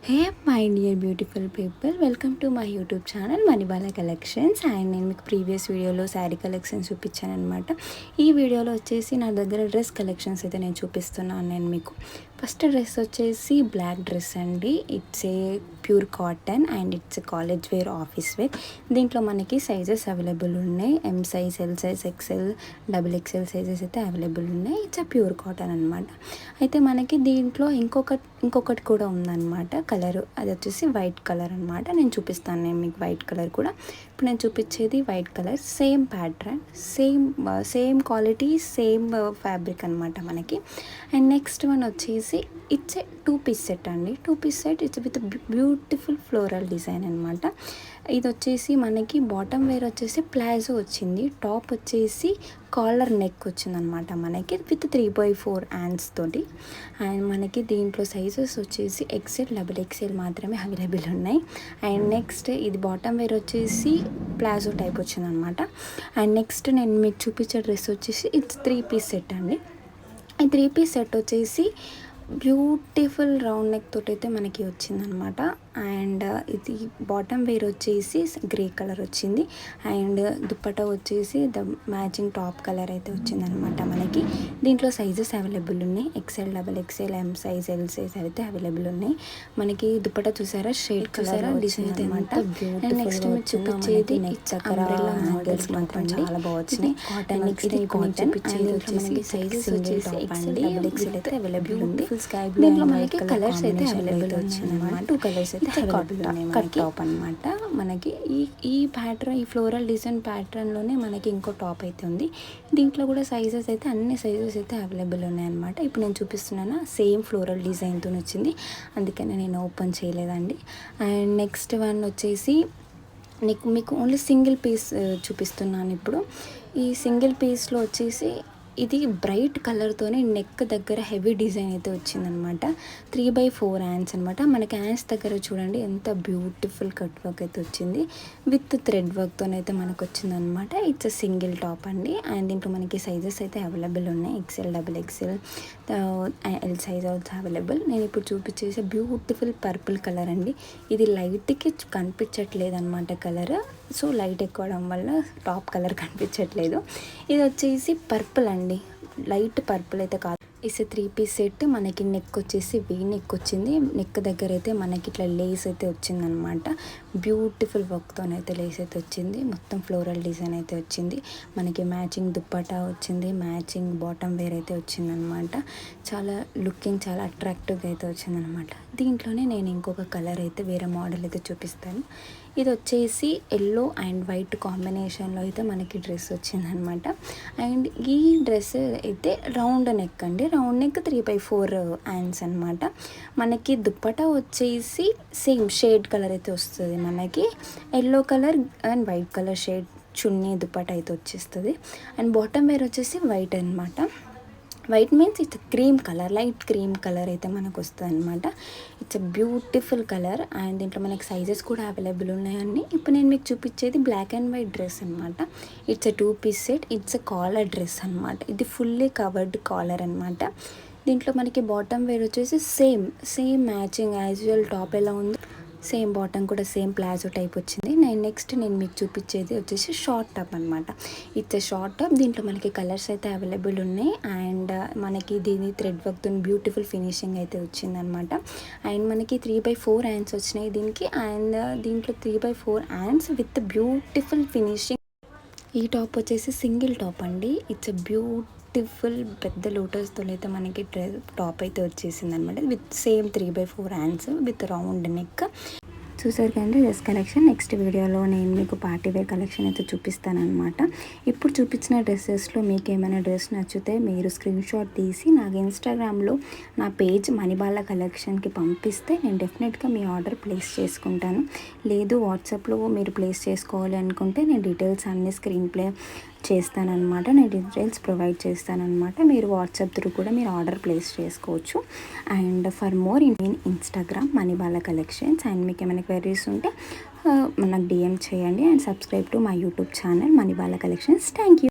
Hey my dear beautiful people, welcome to my YouTube channel Manibala collections. And నేను మీకు previous వీడియోలో sari collections చూపించాను అనమాట. ఈ వీడియోలో వచ్చేసి నా దగ్గర డ్రెస్ కలెక్షన్స్ అయితే నేను చూపిస్తున్నాను. నేను మీకు ఫస్ట్ డ్రెస్ వచ్చేసి బ్లాక్ డ్రెస్ అండి. It's a pure cotton and it's college wear, office wear. దీంట్లో మనకి సైజెస్ అవైలబుల్ ఉన్నాయి. M size, L size, XL, double XL sizes అయితే అవైలబుల్ ఉన్నాయి. ఇట్స్ ఏ ప్యూర్ కాటన్ అనమాట. అయితే మనకి దీంట్లో ఇంకొకటి కూడా ఉందన్నమాట కలర్. అది వచ్చేసి వైట్ కలర్ అనమాట. నేను చూపిస్తాను మీకు వైట్ కలర్ కూడా. ఇప్పుడు నేను చూపించేది white colour, same pattern, same quality, same fabric అనమాట మనకి. అండ్ నెక్స్ట్ వన్ వచ్చేసి ఇట్స్ ఏ 2-piece సెట్ అండి. 2-piece set it's with beautiful floral design అనమాట. ఇది వచ్చేసి మనకి బాటమ్ వేర్ వచ్చేసి ప్లాజో వచ్చింది, టాప్ వచ్చేసి కాలర్ నెక్ వచ్చిందనమాట మనకి విత్ 3/4 హ్యాండ్స్ తోటి. అండ్ మనకి దీంట్లో సైజెస్ వచ్చేసి ఎక్సెల్, డబుల్ ఎక్సెల్ మాత్రమే అవైలబుల్ ఉన్నాయి. అండ్ నెక్స్ట్ ఇది బాటమ్ వేర్ వచ్చేసి ప్లాజో టైప్ వచ్చిందనమాట. అండ్ నెక్స్ట్ నేను మీకు చూపించే డ్రెస్ వచ్చేసి ఇట్స్ 3-piece సెట్ అండి. ఈ 3-piece సెట్ వచ్చేసి బ్యూటిఫుల్ రౌండ్ నెక్ తోటి అయితే మనకి వచ్చిందనమాట. అండ్ ఇది బాటమ్ వేర్ వచ్చేసి గ్రే కలర్ వచ్చింది. అండ్ దుప్పటా వచ్చేసి ద మ్యాచింగ్ టాప్ కలర్ అయితే వచ్చిందనమాట మనకి. దీంట్లో సైజెస్ అవైలబుల్ ఉన్నాయి. XL, double XL, M size, L size అయితే అవైలబుల్ ఉన్నాయి. మనకి దుప్పటా చూసారా, షేడ్ కలర్ డిజైన్ అనమాట. అండ్ నెక్స్ట్ మీరు చూపించేది మోడల్స్ మాత్రం చాలా బాగా వచ్చినాయి. కాటన్ నెక్స్ట్ మనకి సైజెస్ వచ్చేసి ఎక్సెల్, డబల్ ఎక్సెల్ అయితే అవైలబుల్ ఉంది. దీంట్లో మనకి కలర్స్ అయితే అవైలబుల్ వచ్చిందన్నమాట. 2 కలర్స్ అయితే టాప్ అనమాట మనకి. ఈ ప్యాటర్న్, ఈ ఫ్లోరల్ డిజైన్ ప్యాటర్న్లోనే మనకి ఇంకో టాప్ అయితే ఉంది. దీంట్లో కూడా సైజెస్ అయితే అన్ని సైజెస్ అయితే అవైలబుల్ ఉన్నాయన్నమాట. ఇప్పుడు నేను చూపిస్తున్నాను సేమ్ ఫ్లోరల్ డిజైన్తో వచ్చింది, అందుకని నేను ఓపెన్ చేయలేదండి. అండ్ నెక్స్ట్ వన్ వచ్చేసి మీకు ఓన్లీ సింగిల్ పీస్ చూపిస్తున్నాను ఇప్పుడు. ఈ సింగిల్ పీస్లో వచ్చేసి ఇది బ్రైట్ కలర్తోనే నెక్ దగ్గర హెవీ డిజైన్ అయితే వచ్చిందనమాట. 3/4 హ్యాండ్స్ అనమాట. మనకి హ్యాండ్స్ దగ్గర చూడండి ఎంత బ్యూటిఫుల్ కట్ వర్క్ అయితే వచ్చింది, విత్ థ్రెడ్ వర్క్తోనైతే మనకు వచ్చిందనమాట. ఇట్స్ సింగిల్ టాప్ అండి. అండ్ దీంట్లో మనకి సైజెస్ అయితే అవైలబుల్ ఉన్నాయి. XL, double XL, L size also available. నేను ఇప్పుడు చూపించేసి బ్యూటిఫుల్ పర్పుల్ కలర్ అండి. ఇది లైట్కి కనిపించట్లేదు అనమాట కలర్, సో లైట్ ఎక్కడం వల్ల టాప్ కలర్ కనిపించట్లేదు. ఇది వచ్చేసి పర్పుల్ అండి, లైట్ పర్పుల్ అయితే కాదు. It's 3-piece set. మనకి నెక్ వచ్చేసి వీ నెక్ వచ్చింది. నెక్ దగ్గర అయితే మనకి ఇట్లా లేస్ అయితే వచ్చిందనమాట. బ్యూటిఫుల్ వర్క్తోనైతే లేస్ అయితే వచ్చింది. మొత్తం ఫ్లోరల్ డిజైన్ అయితే వచ్చింది. మనకి మ్యాచింగ్ దుప్పటా వచ్చింది, మ్యాచింగ్ బాటమ్ వేర్ అయితే వచ్చిందనమాట. చాలా లుకింగ్ చాలా అట్రాక్టివ్గా అయితే వచ్చిందనమాట. దీంట్లోనే నేను ఇంకొక కలర్ అయితే వేరే మోడల్ అయితే చూపిస్తాను. ఇది వచ్చేసి ఎల్లో అండ్ వైట్ కాంబినేషన్లో అయితే మనకి డ్రెస్ వచ్చిందనమాట. అండ్ ఈ డ్రెస్ అయితే రౌండ్ నెక్ అండి. రౌండ్ నెక్ 3/4 హ్యాండ్స్ అనమాట. మనకి దుప్పటా వచ్చేసి సేమ్ షేడ్ కలర్ అయితే వస్తుంది మనకి. Yellow colour and white colour shade chunni dupatta అయితే వచ్చేస్తుంది. అండ్ బాటమ్ వేర్ వచ్చేసి వైట్ అనమాట. White means it's cream colour, light cream colour అయితే మనకు వస్తుంది అనమాట. It's a beautiful colour. And దీంట్లో మనకి సైజెస్ కూడా అవైలబుల్ ఉన్నాయండి. ఇప్పుడు నేను మీకు చూపించేది బ్లాక్ అండ్ వైట్ డ్రెస్ అనమాట. It's a 2-piece set. It's a collar dress అనమాట. ఇది ఫుల్లీ కవర్డ్ కాలర్ అనమాట. దీంట్లో మనకి బాటమ్ వేర్ వచ్చేసి same matching as usual top ఎలా ఉందో సేమ్ బాటమ్ కూడా సేమ్ ప్లాజో టైప్ వచ్చింది. నెక్స్ట్ నేను మీకు చూపించేది వచ్చేసి షార్ట్ టాప్ అనమాట. It's short top. దీంట్లో మనకి కలర్స్ అయితే అవైలబుల్ ఉన్నాయి. అండ్ మనకి దీని థ్రెడ్ వర్క్తో బ్యూటిఫుల్ ఫినిషింగ్ అయితే వచ్చిందనమాట. అండ్ మనకి 3/4 హ్యాండ్స్ వచ్చినాయి దీనికి. అండ్ దీంట్లో 3/4 హ్యాండ్స్ విత్ బ్యూటిఫుల్ ఫినిషింగ్. ఈ టాప్ వచ్చేసి సింగిల్ టాప్ అండి. ఇట్స్ బ్యూటిఫుల్ పెద్ద లోటస్తో అయితే మనకి టాప్ అయితే వచ్చేసింది అనమాట. With same 3/4 hands with round neck. చూసారు కదండి డ్రెస్ కలెక్షన్. నెక్స్ట్ వీడియోలో నేను మీకు పార్టీ వేర్ కలెక్షన్ అయితే చూపిస్తానమాట. ఇప్పుడు చూపించిన డ్రెస్సెస్లో మీకు ఏమైనా డ్రెస్ నచ్చితే మీరు స్క్రీన్ షాట్ తీసి నాకు ఇన్స్టాగ్రామ్లో నా పేజ్ మణిబాల కలెక్షన్కి పంపిస్తే నేను డెఫినెట్గా మీ ఆర్డర్ ప్లేస్ చేసుకుంటాను. లేదు వాట్సాప్లో మీరు ప్లేస్ చేసుకోవాలి అనుకుంటే నేను డీటెయిల్స్ అన్నీ స్క్రీన్ ప్లే చేస్తానన్నమాట. నేను డీటెయిల్స్ ప్రొవైడ్ చేస్తానన్నమాట. మీరు వాట్సాప్ త్రూ కూడా మీరు ఆర్డర్ ప్లేస్ చేసుకోవచ్చు. And for more in Instagram Manibala collections. And మీకు ఏమైనా క్వెరీస్ ఉంటే నాకు DM చేయండి. And subscribe to my YouTube channel Manibala collections. Thank you.